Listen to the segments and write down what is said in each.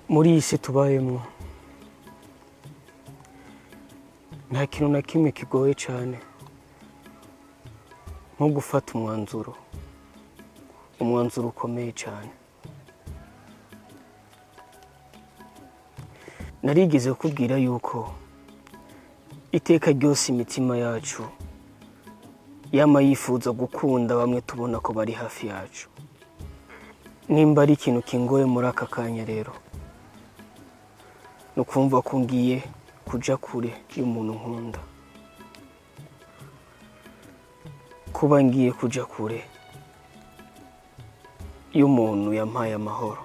muri iyi si tubayemo nta kintu na kimwe kigoye cyane nko gufata umwanzuro ukomeye cyane. Narigeze kubwira yuko iteka ryose imitima yacu yama yifuza gukunda bamwe tubona ko bari hafi yacu. Nimba ari ikintu kingoye muri aka kanya rero no kumva ko ngiye kuja kure y'umuntu nkunda, kuba ngiye kuja kure y'umuntu yampaye amahoro.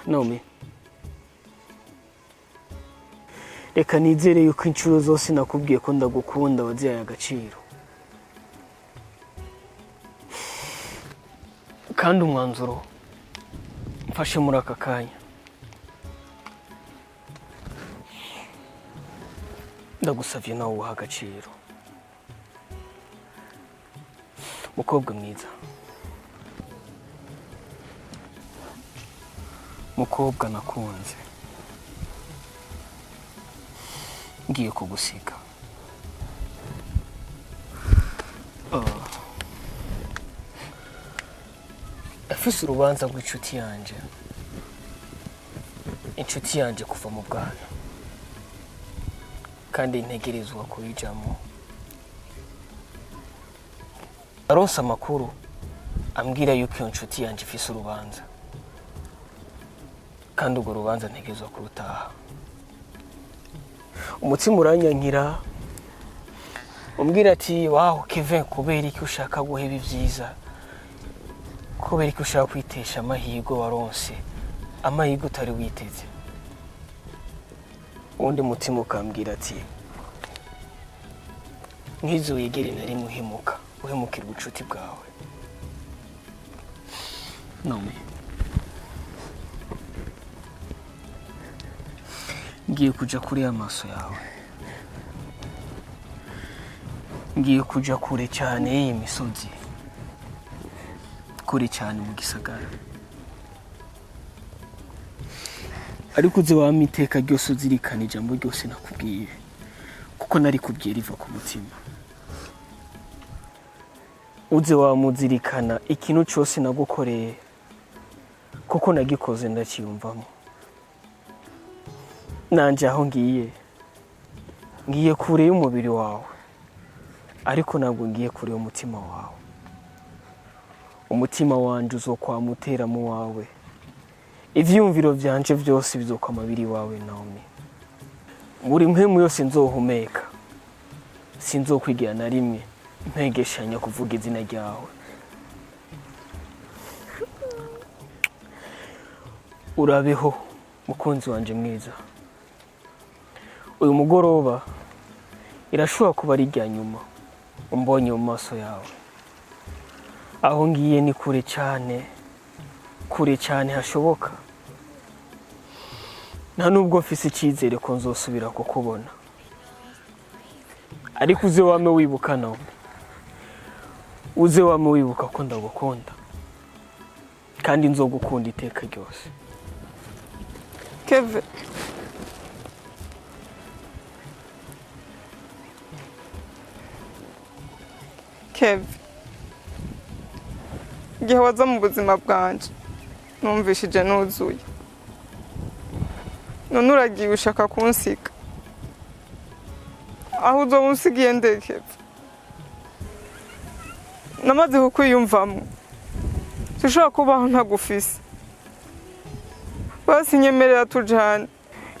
Nome reka nizere yuko inshuro zose nakubwiye ko ndagukunda wazihaye agaciro, kandi umwanzuro mfashe muri aka kanya ndagusavye nawe uha agaciro. Mukobwa mwiza, mukobwa nakunze, ngiye kugusiga. Afise urubanza rw'inshuti yanje, inshuti yanje kuva mu bwana, kandi ntegerezwa kuyijamo. Aronse amakuru ambwira yuko iyo nshuti yanje ifise urubanza, kandi urwo rubanza ntegerezwa kurutaha. Umutima uranyankira umbwira ati waho Kevin, kubera iki ushaka guheba ibyiza, kubera iki ushaka kwitesha amahirwe waronse, amahirwe utari witeze. Undi mutima ukambwira ati nkizo wigere na rimwe uhemukira ubucuti bwawe. Nome ngiye kuja kuri amaso yawe, ngiye kuja kure cyane y'iyi misozi, kure cyane mu gisagara. Ariko uzi wama iteka ryose uzirikana ijambo ryose nakubwiye, kuko nari kubwiye riva ku mutima. Uzi wama uzirikana ikintu cyose nagukoreye, kuko nagikoze ndakiyumvamo. Nanje aho ngiye kure y'umubiri wawe, ariko ntabwo ngiye kure y'umutima wawe. Umutima wanje uzokwamutera mu wawe, ivyumviro vyanje byose bizokwama biri wawe. Naomi, buri mpemu yose nzohumeka sinzokwigira na rimwe mpegeshanya kuvuga izina ryawe. Urabeho mukunzi wanje mwiza. Uyu mugoroba irashobora kuba ari rya nyuma umbonye mu maso yawe. Aho ngiye ni kure cyane hashoboka. Nta nubwo mfise icyizere ko nzosubira kukubona, ariko uze wame wibuka nawe, uze wame wibuka ko ndagukunda, kandi nzogukunda iteka ryose. Kevin, igihe waza mu buzima bwanje numvishije nuzuye, none uragiye ushaka kunsiga. Aho uzoba unsigiye ndeke, namaze kukwiyumvamo, sinshobora kubaho ntagufise. Basi nyemerera tujane,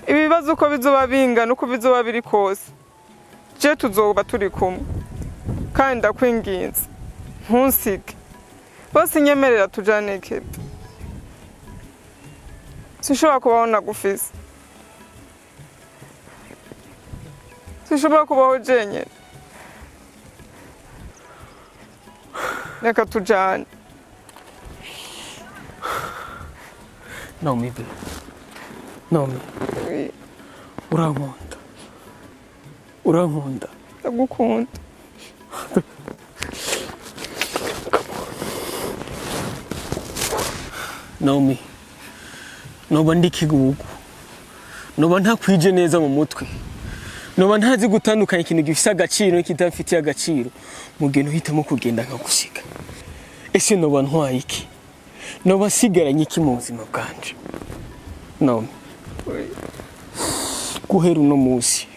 ibibazo uko bizoba bingana, uko bizoba biri kose, je tuzoba turi kumwe, kandi ndakwinginze ntunsige. Basi nyemerera tujane Kevin, sinshobora kubaho ntagufise, sinshobora kubaho jenyine. Reka tujane. Naomi, Naomi, urankunda, urankunda ndagukunda Naomi noba ndikigugu noba ntakwije neza mu mutwe noba ntazi gutandukanya ikintu gifite agaciro n'ikidafitiye agaciro mu gihe uhitamo kugenda nkagusiga ese noba ntwaye iki noba sigaranye iki mu buzima bwanje Naomi guhera uno munsi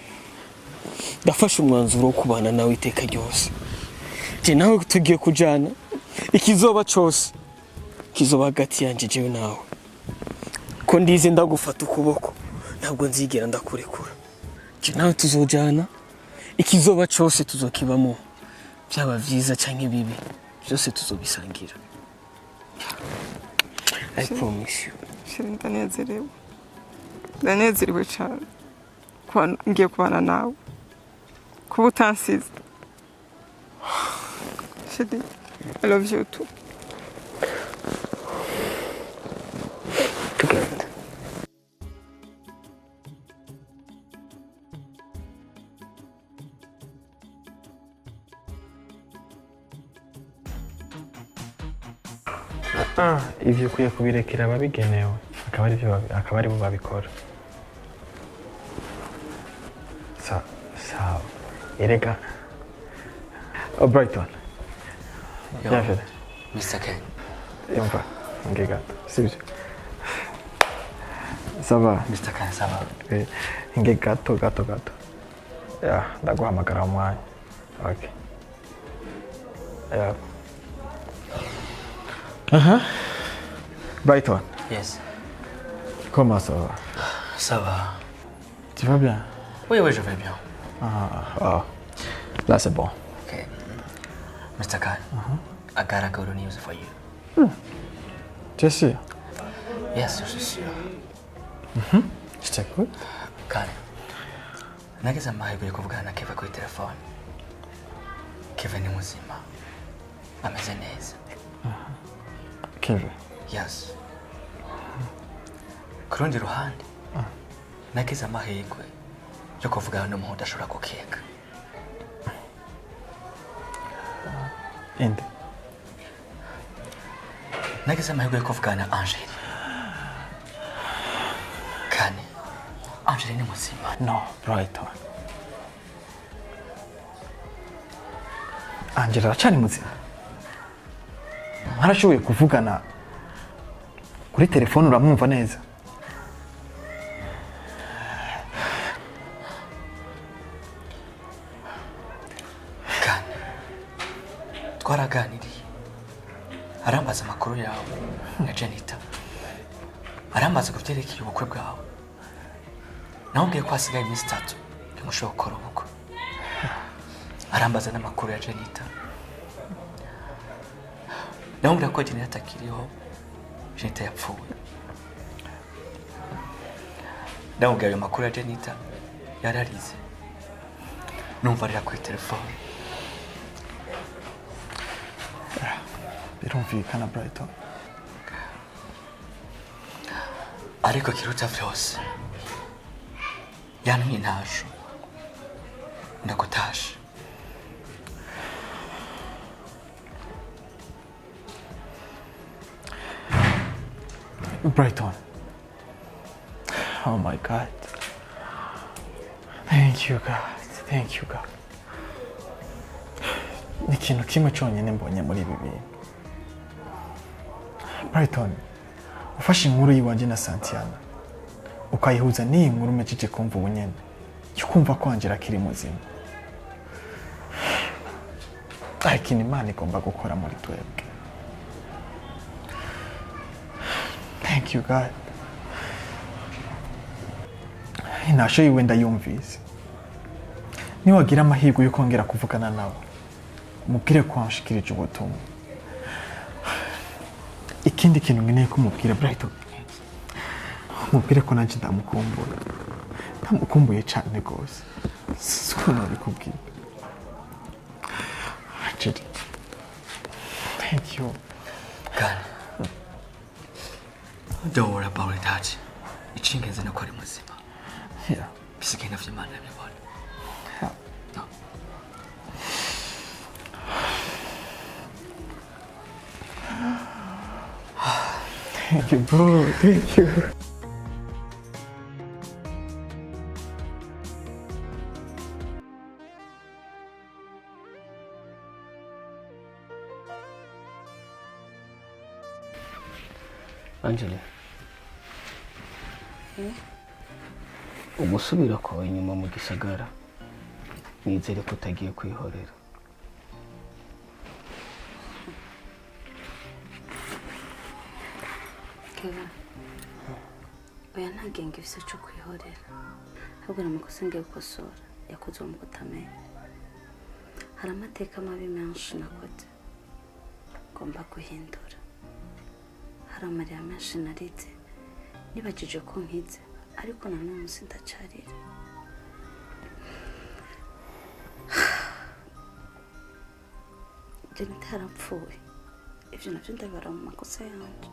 ndafashe umwanzuro wo kubana nawe iteka ryose je nawe tugiye kujana ikizoba cyose kizoba hagati yanje jewe nawe ko ndize ndagufata ukuboko ntabwo nzigera ndakurekura je nawe tuzojana ikizoba cyose tuzokibamo byaba vyiza canke bibi byose tuzobisangira I promise you ndanezerewe cyane ngiye kubana nawe kuba utansize Shidi I love you too tugenda ivyo ukwiye kubirekera ababigenewe akaba ari bo babikora sawa erega Brighton Yo, Mr. Ken. yumva nge gato sibyo saba Mr. Ken, ça va? nge gato ya ndaguhamagara umwanya okay ya Brighton. Yes. Comment ça va? Ça va. Tu vas bien? Oui, je vais bien. Là c'est bon. Okay. Mr. Khan, I got a good news for you. Tu es sûr? Yes, je suis sûr. Je t'écoute. Khan, nagize amahirwe yo kuvugana na Kevin kuri telefone. Kevin ni muzima. Ameze neza. Kevin? Yes. Ku rundi ruhande, nagize amahirwe yo kuvugana n'umuntu udashobora gukeka. Inde? Nagize amahirwe yo kuvugana na Angel. Kane, Angel ni muzima. No, Brighton. Angela aracari muzima? Mwarashoboye kuvugana kuri telefone uramwumva neza? Kane, twaraganiriye. Arambaza amakuru yawe na Janita. Arambaza ku byerekeye ubukwe bwawe. Namubwiye ko hasigaye iminsi 3 ngo ushobora gukora ubukwe. Arambaza n'amakuru ya Janita. Namubwiye ko Janita atakiriho, Janita yapfuye. Namubwiye ayo makuru ya Janita yararize. Numva rira kuri telefone. Birumvikana Brighton. Ariko kiruta vyose yantumye intasho ndagutashe. Brighton. Oh my God. Thank you God. Thank you God. Ni ikintu kimwe cyonyine mbonye muri ibi bintu. Brighton, ufashe inkuru yiwanje na Santiana ukayihuza n'iyi nkuru mejeje kumva ubunyene yukumva ko Angela akiri muzima. Ariko Imana igomba gukora muri twebwe. Thank you God. Inasho yiwe ndayumvise. Niwagira amahirwe yo kongera kuvugana nawe, mubwire ko wanshikirije ubutumwa. Ikindi kintu nkeneye kumubwira Brighton, mubwire ko nanjye ndamukumbuye cyane rwose. Siko nabikubwira. Actually, thank you. God, don't worry about that. Ichingenze no kwari muzima. Yeah. Bisigaye navyo Imana yabibona. Yeah. Thank you, bro. Thank you. Angela. Ugusubira kwawe inyuma mu gisagara nizere ko utagiye kwihorera. Kevin, oya nta genge bisa cyo kwihorera. Ahubwo n'amakosa ngiye gukosora yakozwe mu kutamenya. Hari amateka mabi menshi nakoze ngomba guhindura. Hari amarira menshi narize nibagije ko nkize ariko na none sindacarira. Jenita yarapfuye. Ivyo navyo ndabara mu makosa yanje.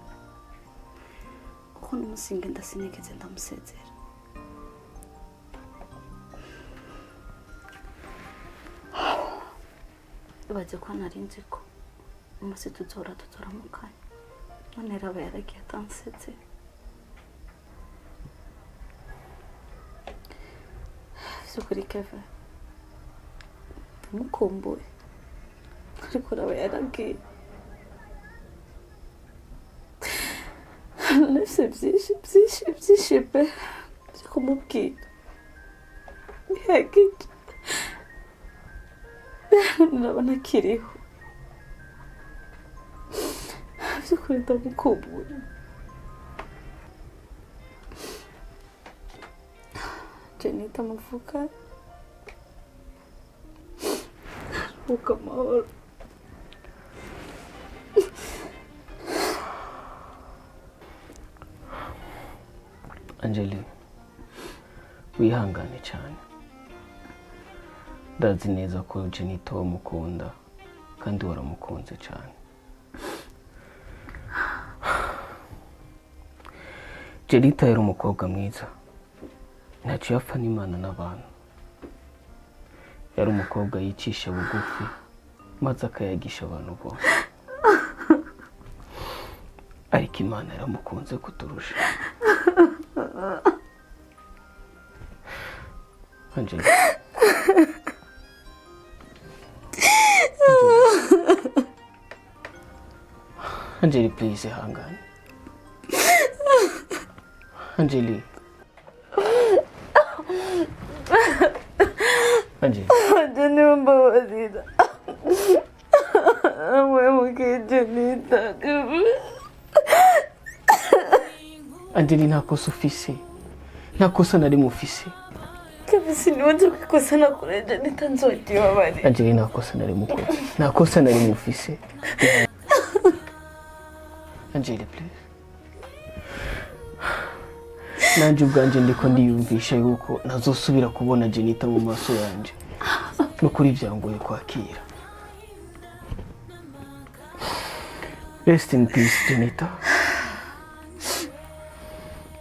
Kuko n'umusinge ndasinigeze ndamusezera. Baje ko narinzi ko umunsi tuzora mu kanya. None raba yaragiye atansezera. Sukuri Kevin. Mukumbuye. Ariko raba yaragiye. Nefse byinshi pe. Kumubwira. Yagiye. Ndabona kiriho. Sukuri ndamukumbuye. Jenita muvuka. Vuka amahoro. Angeli, wihangane cyane. Ndazi neza ko Jenita wamukunda kandi waramukunze cyane. Jenita yari umukobwa mwiza. Ntacyo yapfa n'Imana n'abantu. Yari umukobwa yicisha bugufi maze akayagisha abantu bose. Ariko Imana yaramukunze kuturusha. Angela. Angeli, please hangane. Angeli. Angeli. Jenita mbabarira. Amwe Jenita. Angeli ntakosa ufise. Ntakosa nari mufise. Kabisi niwanje kwikosa nakure Jenita nzoti wabari. Angeli ntakosa nari mukoze. Ntakosa nari mufise. Angeli, please. Nanje ubwanje ndiko ndiyumvisha yuko nazosubira kubona Jenita mu maso yanje. Nukuri byangoye kwakira. Rest in peace, Jenita.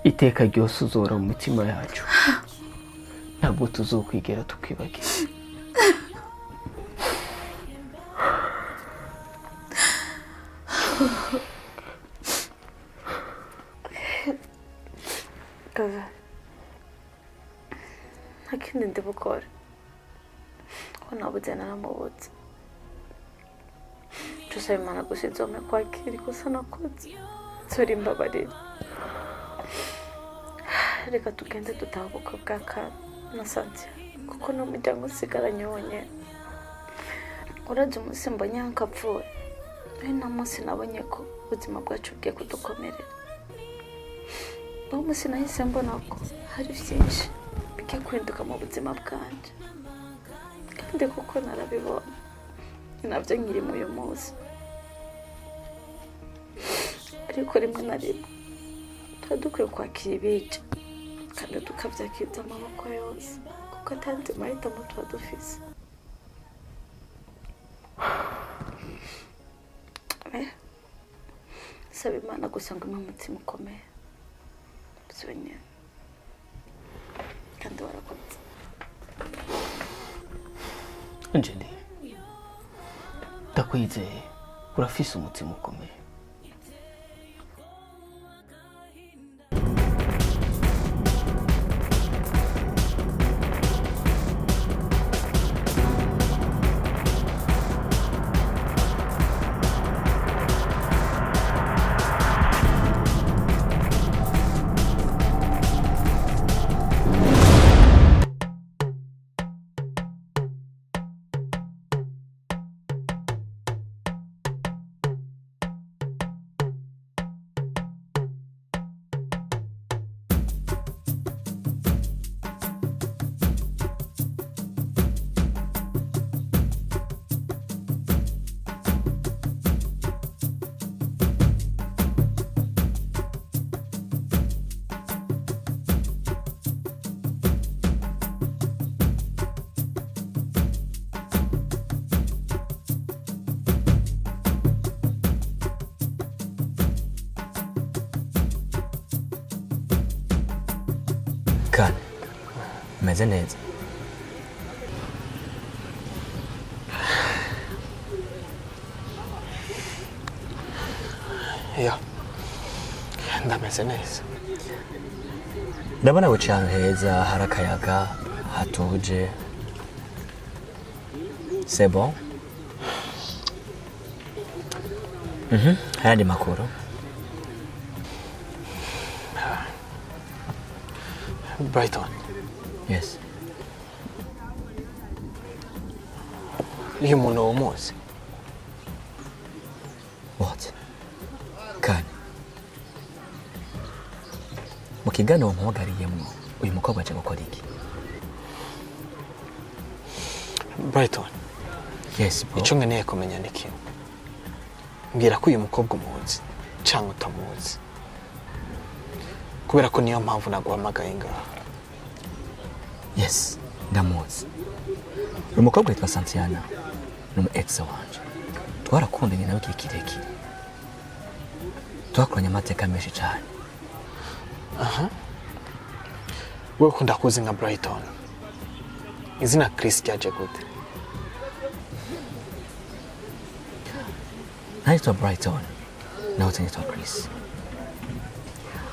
Iteka ryose uzora mu mitima yacu. Ntabwo tuzokwigera tukibagira. Kava. Ntakindi ndibukora. Ko nabuze naramubutse. Tusaba Imana gusa izome kwakira ikosa nakoze. Sori mbabarira. Reka tugende dutahuka bwaka na Santia. Kuko no mujyango sigaranye wonyene. Uraje umunsi mbonye yankapfuye. Nta munsi nabonye ko ubuzima bwacu bwiye kudukomerera. Umunsi nahise mbona ko hari byinshi bigiye kuhinduka mu buzima bwanje. Kandi kuko narabibona. Nabyo nkiri mu uyu munsi. Ariko rimwe na rimwe dukwiye kwakira ibice kandi tukabyakiza amaboko yose kuko atandi mahitamo tuba dufise. Saba Imana gusa ngo umutima ukomeye byonyine kandi warakoze. Angeli, ndakwizeye urafise umutima ukomeye. Kane, umeze neza? Ya, ndameze neza. Ndabona wicaye ahantu heza hari akayaga hatuje. C'est bon? Hayandi makuru? Brighton, Yes. uyu muntu wumuzi? What? Kane. Mu kiganiro wamuhagariyemwo uyu mukobwa aje gukora iki? Brighton, Yes, bro. icyo nkeneye kumenya ni kimwe. Mbwira ko uyu mukobwa umuzi cyangwa utamuzi. Kubera ko niyo mpamvu naguhamagaye ngaha. Yes, ndamuzi. Uyu mukobwa yitwa Santiana. Ni umu ex wanje. Twarakundanye nawe igihe kirekire. Twakoranye amateka menshi cyane. Wewe ukunda kuzi nka Brighton. Izina Chris ryaje gute? Naitwa Brighton. Nawe nitwa Chris.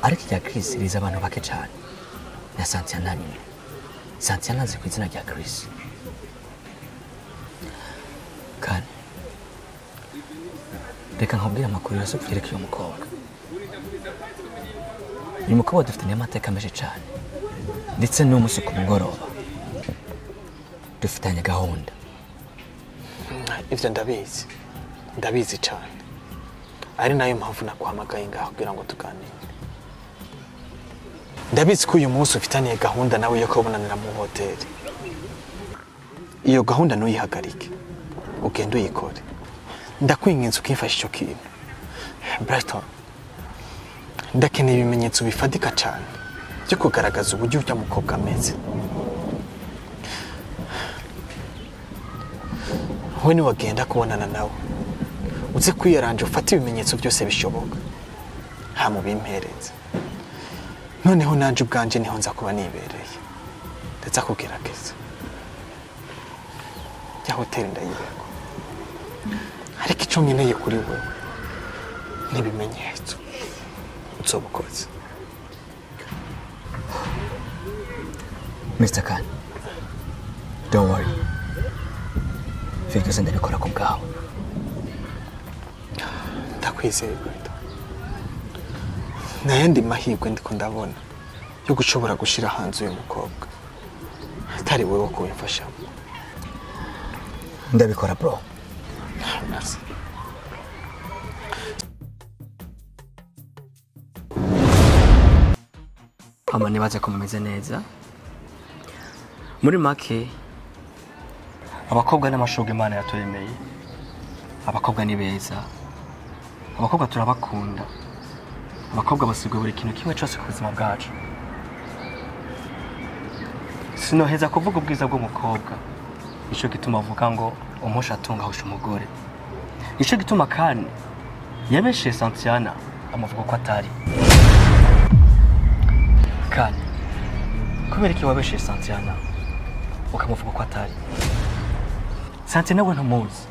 Ariko irya Chris riza abantu bake cyane. Na Santiana nyine. Santiana azi ku izina rya Chris. Kane. Reka nkubwire amakuru yose kuvyerekeye uyu mukobwa. Uyu mukobwa dufitanye amateka menshi cyane. Ndetse n'umunsi ku mugoroba. Dufitanye gahunda. Ivyo ndabizi. Ndabizi cyane. Ari nayo mpamvu naguhamagaye ngaha kugira ngo tuganire. Ndabizi ko uyu munsi ufitaniye gahunda nawe yo kubonanira mu hoteli. Iyo gahunda nuyihagarike. Ugenda uyikore. Ndakwinginze ukimfasha icyo kintu. Brighton, ndakeneye ibimenyetso bifatika cyane byo kugaragaza uburyo ujya mukobwa ameze. Wowe ni wagenda kubonana nawe. Uze kwiyaranje ufate ibimenyetso byose bishoboka. Ha mu bimpereze. Noneho nanje ubwanje niho nza kuba nibereye. Ndetse kugerageza. Ya hoteli ndayibeko. Ariko icyo nkeneye kuri wewe n'ibimenyetso. Utsobukoze. Mr. Khan, don't worry. Vyose ndabikora ku bwawe. Ndakwizeye Brighton. Nayandi mahirwe ndiko ndabona yo gushobora gushira hanze uyu mukobwa. Atari wewe kubimfashamo. Ndabikora bro. Merci. Ama nibaze ko mumeze neza. Muri make abakobwa n'amashurwe Imana yaturemeye. Abakobwa ni beza. Abakobwa turabakunda. Abakobwa basigwe buri kintu kimwe cyose ku buzima bwacu. Sinoheza kuvuga ubwiza bw'umukobwa. Ico gituma avuga ngo umusha atunga husha umugore. Ico gituma kandi yabeshe Santiana amuvuga ko atari. Kandi kubera iki wabeshe Santiana ukamuvuga ko atari? Santiana we ntumuzi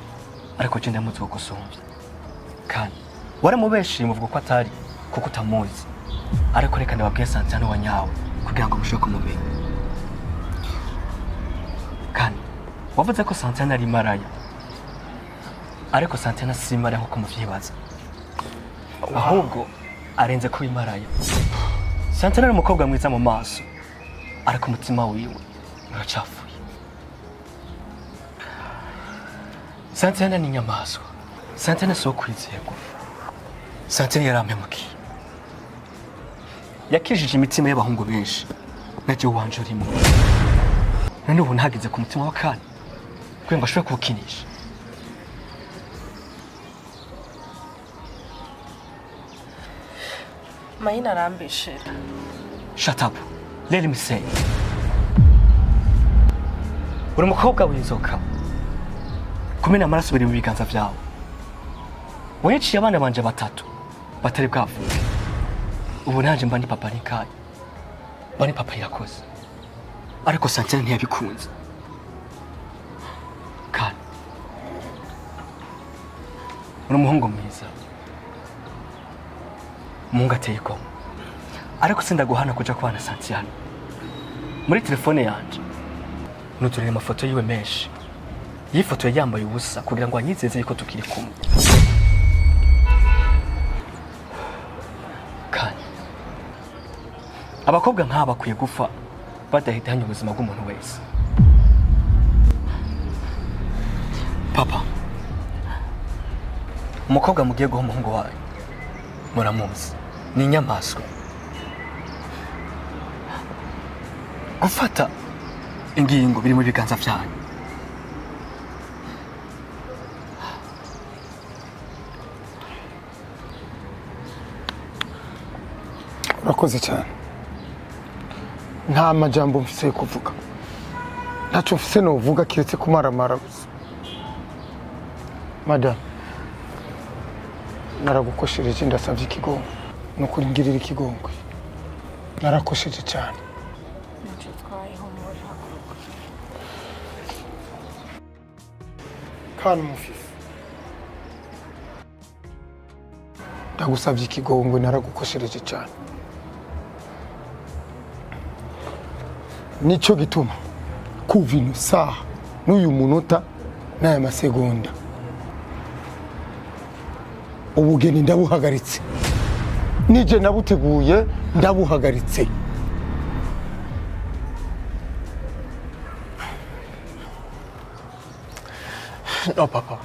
ariko je ndamuzi ko gusumvya. Kandi waramubeshe muvuga ko atari kuko utamuzi. Ariko reka ndababwiye Santiana wa nyawe kugira ngo mushobore kumubera. Kandi wavuze ko Santiana ari maraya. Ariko Santiana si maraya nkuko muvyibaza. Ahubwo arenze kuba maraya. Santiana ni umukobwa mwiza mu maso. Ariko umutima wiwe uracafuye. Santiana ni inyamaswa. Santiana si uwo kwizerwa. Santiana yarampemukiye. Yakijije imitima y'abahungu benshi. Naje wanje urimo. None ubu ntagize ku mutima wa Kane. Kugira ngo ashobore kuwukinisha. Mayina arambeshe. Shut up. Let me say. Uri umukobwa w'inzoka. Kumena amaraso biri mu biganza vyawe. Weciye abana banje batatu batari bwavuke. Ubu nanje mba ndi papa nikaye. bane papa yakoze ariko Santiana ntiyabikunze kandi uri umuhungu mwiza umuhungu ateye igomwe ariko sindaguhana kuja kubana Santiana muri telefone yanje nuturire amafoto yiwe menshi yifotoye yambaye ubusa kugira ngo anyizeze yuko tukiri kumwe kandi abakobwa nk'aba bakwiye gupfa badahitanye ubuzima bw'umuntu wese papa umukobwa mugiye guha umuhungu wawe muramuzi ni inyamaswa gufata ingingo biri mu biganza byanyu urakoze cyane nta majambo mfise yo kuvuga ntacyo mfise novuga kiretse kumaramara gusa madame naragukoshereje ndasavye ikigongo nukuri ngirira ikigongwe narakosheje cyane kandi mufise ndagusavye ikigongwe naragukoshereje cyane nico gituma kuva ino saha n'uyu munota n'aya masegonda ubugeni ndabuhagaritse nije nabuteguye ndabuhagaritse no papa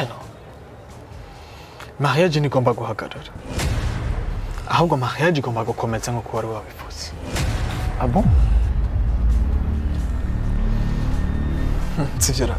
no mariage nigomba guhagarara ahubwo mariage igomba gukomeza nk'uko wari wabivuze ah bon sivyo ra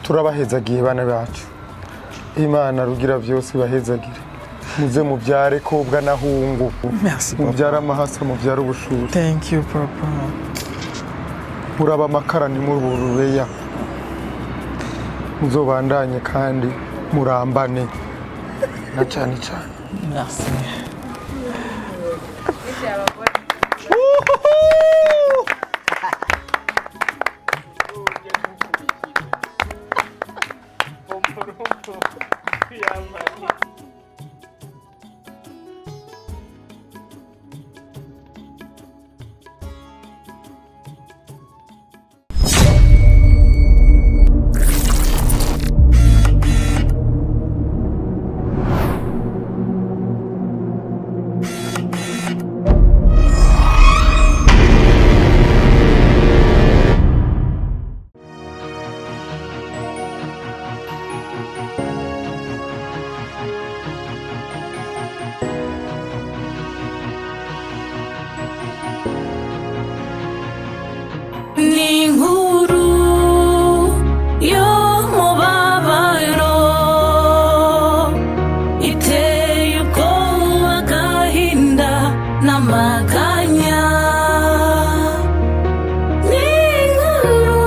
turabahezagiye bana bacu imana rugira byose bahezagire muze mubyare kobwa na hungu merci papa mubyara amahasa mubyara ubushuri thank you papa muraba amakara ni muri urubeya muzobandanye kandi murambane na cyane cyane. Merci. Inkuru yo mubabaro iteye ubwoba agahinda n'amaganya. Inkuru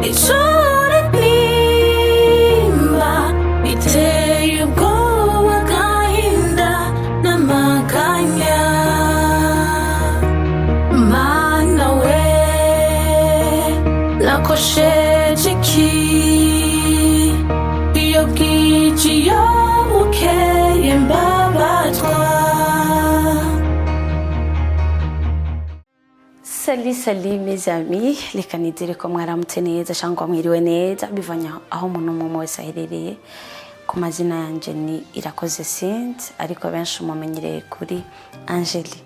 icura intimba iteye ubwoba agahinda n'amaganya. Nakosheje iki iyo bwije iyo bukeye mbabazwa. Salut mes amis, reka nizere ko mwaramutse neza cyangwa mwiriwe neza bivanye aho umuntu umwe wese aherereye. Ku mazina yanjye ni Irakoze Saint ariko benshi mumenyereye kuri Angeli.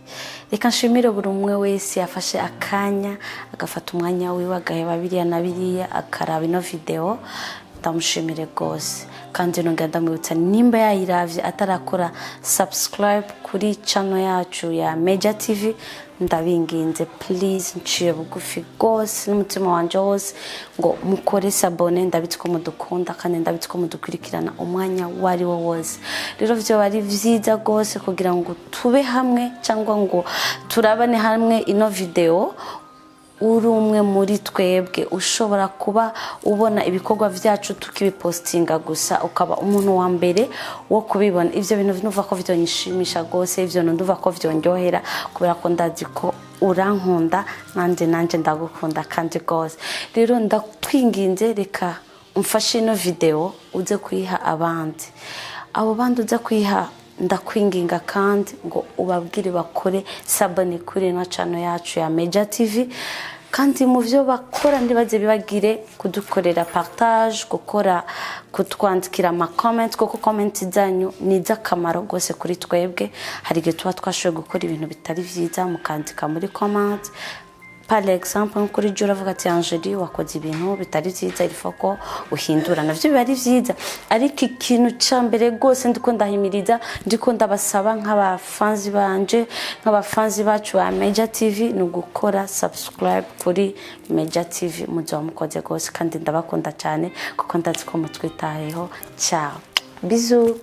Reka nshimire buri umwe wese yafashe akanya agafata umwanya wiwe agaheba biriya na biriya akaraba ino video. Ndamushimire rwose kandi nongera ndamwibutsa nimba yayiravye atarakora subscribe kuri channel yacu ya Media TV, ndabinginze please nciye bugufi rwose n'umutima wanje wose ngo mukore sabone. Ndabitse ko mudukunda kandi ndabitse ko mudukurikirana umwanya wari wo wose. Rero byo bari vyiza rwose kugira ngo tube hamwe cyangwa ngo turabane hamwe ino video. Uri umwe muri twebwe ushobora kuba ubona ibikorwa byacu tukibipostinga gusa ukaba umuntu wa mbere wo kubibona. Ivyo bintu binuva ko vyonyishimisha gose, ivyo nduva ko vyondyohera kubera ko ndazi ko urankunda nanje ndagukunda kandi gose. Rero ndakwinginze reka umfashe ino video uze kuyiha abandi. Abo bandi uze kuyiha ndakwinginga kandi ngo ubabwire bakore sabone kuri na channel yacu ya Media TV. Kandi mu byo bakora ndibaze bibagire kudukorera partage, gukora kutwandikira ama comments kuko comment zanyu ni z'akamaro gose kuri twebwe. Hari igihe tuba twashoboye gukora ibintu bitari vyiza mukandika muri comments. Par exemple kuri jura avuga ati Angeli wakoze ibintu bitari vyiza ilifo ko uhindura, navyo biba ari vyiza. Ariko ikintu cyambere gose ndiko ndahimiriza ndiko ndabasaba nk'abafanzi banje nk'abafanzi bacu ba Media TV no gukora subscribe kuri Media TV. Muzo mukoze gose kandi ndabakunda cyane kuko ndazi ko mutwitayeho. Ciao, bisous.